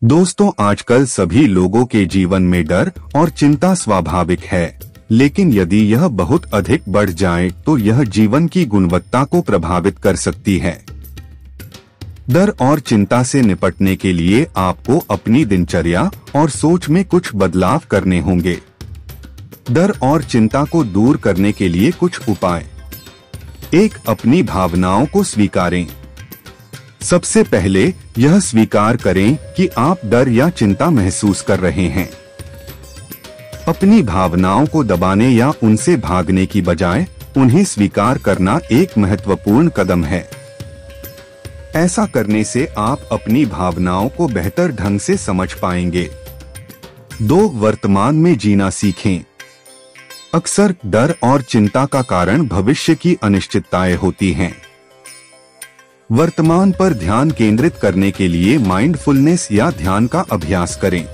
दोस्तों, आजकल सभी लोगों के जीवन में डर और चिंता स्वाभाविक है, लेकिन यदि यह बहुत अधिक बढ़ जाए तो यह जीवन की गुणवत्ता को प्रभावित कर सकती है। डर और चिंता से निपटने के लिए आपको अपनी दिनचर्या और सोच में कुछ बदलाव करने होंगे। डर और चिंता को दूर करने के लिए कुछ उपाय। 1. अपनी भावनाओं को स्वीकारें। सबसे पहले यह स्वीकार करें कि आप डर या चिंता महसूस कर रहे हैं। अपनी भावनाओं को दबाने या उनसे भागने की बजाय उन्हें स्वीकार करना एक महत्वपूर्ण कदम है। ऐसा करने से आप अपनी भावनाओं को बेहतर ढंग से समझ पाएंगे। 2. वर्तमान में जीना सीखें। अक्सर डर और चिंता का कारण भविष्य की अनिश्चितताएं होती हैं। वर्तमान पर ध्यान केंद्रित करने के लिए माइंडफुलनेस या ध्यान का अभ्यास करें।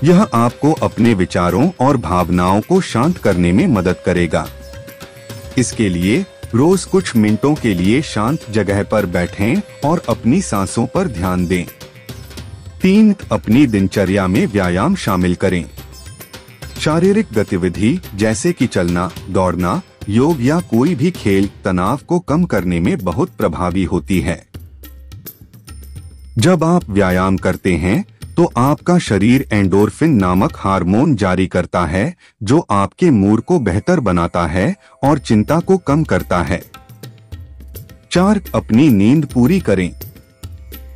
यह आपको अपने विचारों और भावनाओं को शांत करने में मदद करेगा। इसके लिए रोज कुछ मिनटों के लिए शांत जगह पर बैठें और अपनी सांसों पर ध्यान दें। 3. अपनी दिनचर्या में व्यायाम शामिल करें। शारीरिक गतिविधि जैसे कि चलना, दौड़ना, योग या कोई भी खेल तनाव को कम करने में बहुत प्रभावी होती है। जब आप व्यायाम करते हैं तो आपका शरीर एंडोर्फिन नामक हार्मोन जारी करता है, जो आपके मूड को बेहतर बनाता है और चिंता को कम करता है। 4. अपनी नींद पूरी करें।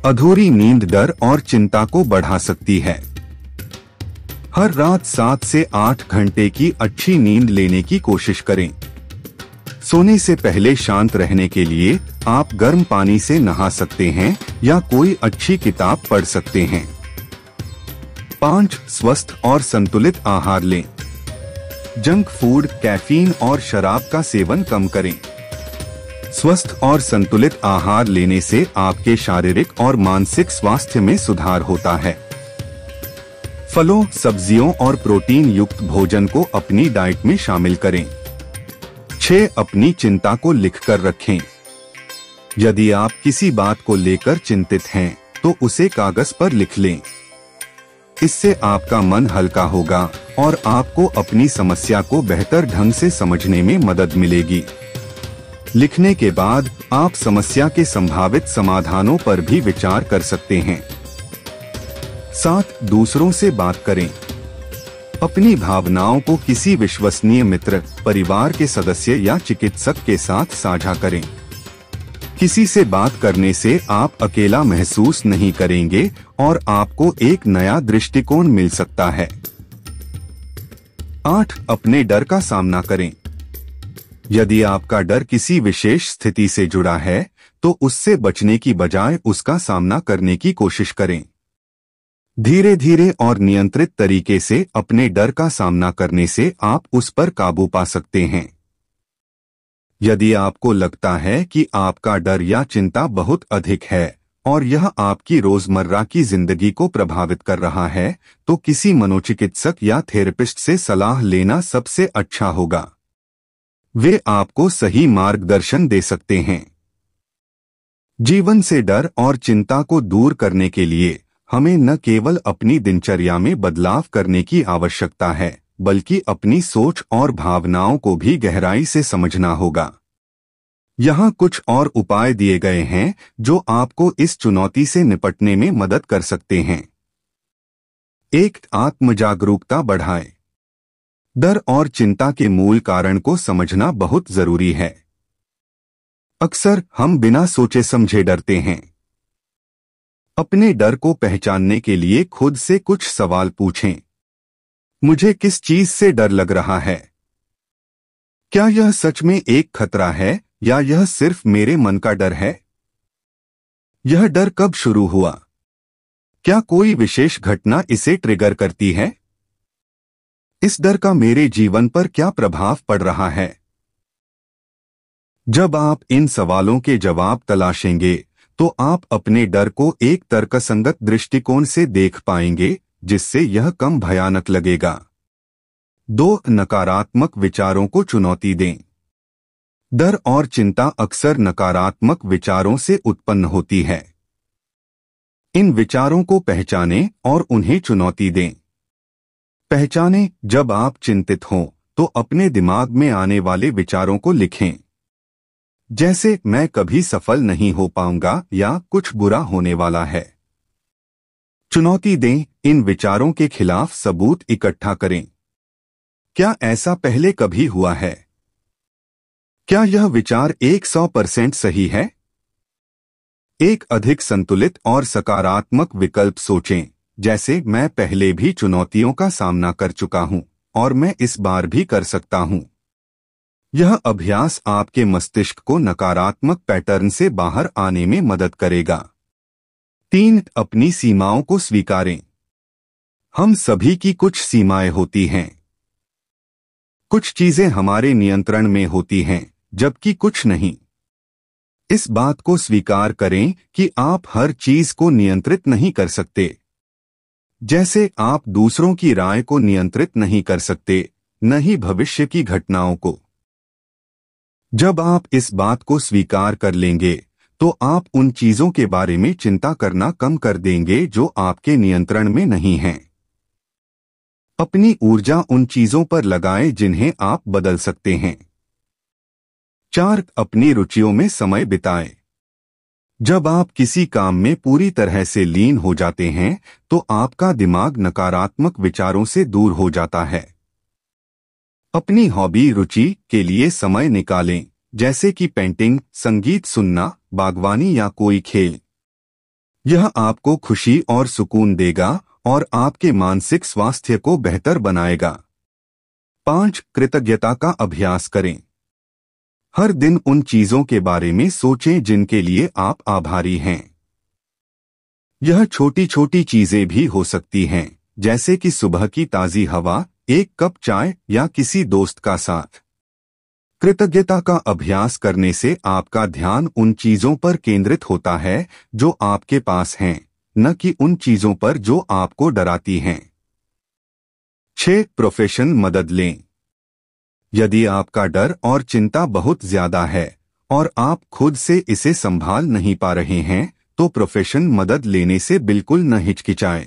अधूरी नींद डर और चिंता को बढ़ा सकती है। हर रात 7 से 8 घंटे की अच्छी नींद लेने की कोशिश करें। सोने से पहले शांत रहने के लिए आप गर्म पानी से नहा सकते हैं या कोई अच्छी किताब पढ़ सकते हैं। 5. स्वस्थ और संतुलित आहार लें। जंक फूड, कैफीन और शराब का सेवन कम करें। स्वस्थ और संतुलित आहार लेने से आपके शारीरिक और मानसिक स्वास्थ्य में सुधार होता है। फलों, सब्जियों और प्रोटीन युक्त भोजन को अपनी डाइट में शामिल करें। 6. अपनी चिंता को लिखकर रखें। यदि आप किसी बात को लेकर चिंतित हैं, तो उसे कागज पर लिख लें। इससे आपका मन हल्का होगा और आपको अपनी समस्या को बेहतर ढंग से समझने में मदद मिलेगी। लिखने के बाद आप समस्या के संभावित समाधानों पर भी विचार कर सकते हैं। 7. दूसरों से बात करें। अपनी भावनाओं को किसी विश्वसनीय मित्र, परिवार के सदस्य या चिकित्सक के साथ साझा करें। किसी से बात करने से आप अकेला महसूस नहीं करेंगे और आपको एक नया दृष्टिकोण मिल सकता है। 8. अपने डर का सामना करें। यदि आपका डर किसी विशेष स्थिति से जुड़ा है, तो उससे बचने की बजाय उसका सामना करने की कोशिश करें। धीरे धीरे और नियंत्रित तरीके से अपने डर का सामना करने से आप उस पर काबू पा सकते हैं। यदि आपको लगता है कि आपका डर या चिंता बहुत अधिक है और यह आपकी रोजमर्रा की जिंदगी को प्रभावित कर रहा है, तो किसी मनोचिकित्सक या थेरेपिस्ट से सलाह लेना सबसे अच्छा होगा। वे आपको सही मार्गदर्शन दे सकते हैं। जीवन से डर और चिंता को दूर करने के लिए हमें न केवल अपनी दिनचर्या में बदलाव करने की आवश्यकता है, बल्कि अपनी सोच और भावनाओं को भी गहराई से समझना होगा। यहाँ कुछ और उपाय दिए गए हैं जो आपको इस चुनौती से निपटने में मदद कर सकते हैं। 1. आत्मजागरूकता बढ़ाएं। डर और चिंता के मूल कारण को समझना बहुत जरूरी है। अक्सर हम बिना सोचे समझे डरते हैं। अपने डर को पहचानने के लिए खुद से कुछ सवाल पूछें। मुझे किस चीज से डर लग रहा है? क्या यह सच में एक खतरा है या यह सिर्फ मेरे मन का डर है? यह डर कब शुरू हुआ? क्या कोई विशेष घटना इसे ट्रिगर करती है? इस डर का मेरे जीवन पर क्या प्रभाव पड़ रहा है? जब आप इन सवालों के जवाब तलाशेंगे, तो आप अपने डर को एक तर्कसंगत दृष्टिकोण से देख पाएंगे, जिससे यह कम भयानक लगेगा। 2. नकारात्मक विचारों को चुनौती दें। डर और चिंता अक्सर नकारात्मक विचारों से उत्पन्न होती है। इन विचारों को पहचानें और उन्हें चुनौती दें। पहचानें, जब आप चिंतित हों तो अपने दिमाग में आने वाले विचारों को लिखें, जैसे मैं कभी सफल नहीं हो पाऊंगा या कुछ बुरा होने वाला है। चुनौती दें, इन विचारों के खिलाफ सबूत इकट्ठा करें। क्या ऐसा पहले कभी हुआ है? क्या यह विचार 100% सही है? एक अधिक संतुलित और सकारात्मक विकल्प सोचें, जैसे मैं पहले भी चुनौतियों का सामना कर चुका हूं और मैं इस बार भी कर सकता हूं। यह अभ्यास आपके मस्तिष्क को नकारात्मक पैटर्न से बाहर आने में मदद करेगा। 3. अपनी सीमाओं को स्वीकारें। हम सभी की कुछ सीमाएं होती हैं। कुछ चीजें हमारे नियंत्रण में होती हैं, जबकि कुछ नहीं। इस बात को स्वीकार करें कि आप हर चीज को नियंत्रित नहीं कर सकते। जैसे आप दूसरों की राय को नियंत्रित नहीं कर सकते, न ही भविष्य की घटनाओं को। जब आप इस बात को स्वीकार कर लेंगे तो आप उन चीजों के बारे में चिंता करना कम कर देंगे जो आपके नियंत्रण में नहीं हैं। अपनी ऊर्जा उन चीजों पर लगाएं जिन्हें आप बदल सकते हैं। 4. अपनी रुचियों में समय बिताएं। जब आप किसी काम में पूरी तरह से लीन हो जाते हैं तो आपका दिमाग नकारात्मक विचारों से दूर हो जाता है। अपनी हॉबी रुचि के लिए समय निकालें, जैसे कि पेंटिंग, संगीत सुनना, बागवानी या कोई खेल। यह आपको खुशी और सुकून देगा और आपके मानसिक स्वास्थ्य को बेहतर बनाएगा। 5. कृतज्ञता का अभ्यास करें। हर दिन उन चीजों के बारे में सोचें जिनके लिए आप आभारी हैं। यह छोटी छोटी चीजें भी हो सकती हैं, जैसे कि सुबह की ताजी हवा, एक कप चाय या किसी दोस्त का साथ। कृतज्ञता का अभ्यास करने से आपका ध्यान उन चीजों पर केंद्रित होता है जो आपके पास हैं, न कि उन चीजों पर जो आपको डराती हैं। 6. प्रोफेशनल मदद लें। यदि आपका डर और चिंता बहुत ज्यादा है और आप खुद से इसे संभाल नहीं पा रहे हैं, तो प्रोफेशनल मदद लेने से बिल्कुल न हिचकिचाएं।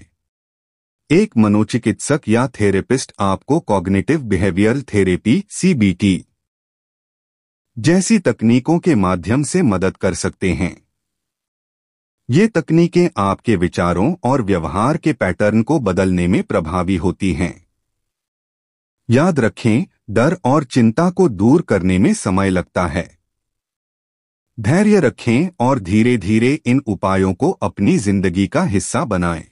एक मनोचिकित्सक या थेरेपिस्ट आपको कॉग्निटिव बिहेवियरल थेरेपी (CBT) जैसी तकनीकों के माध्यम से मदद कर सकते हैं। ये तकनीकें आपके विचारों और व्यवहार के पैटर्न को बदलने में प्रभावी होती हैं। याद रखें, डर और चिंता को दूर करने में समय लगता है। धैर्य रखें और धीरे धीरे इन उपायों को अपनी जिंदगी का हिस्सा बनाएं।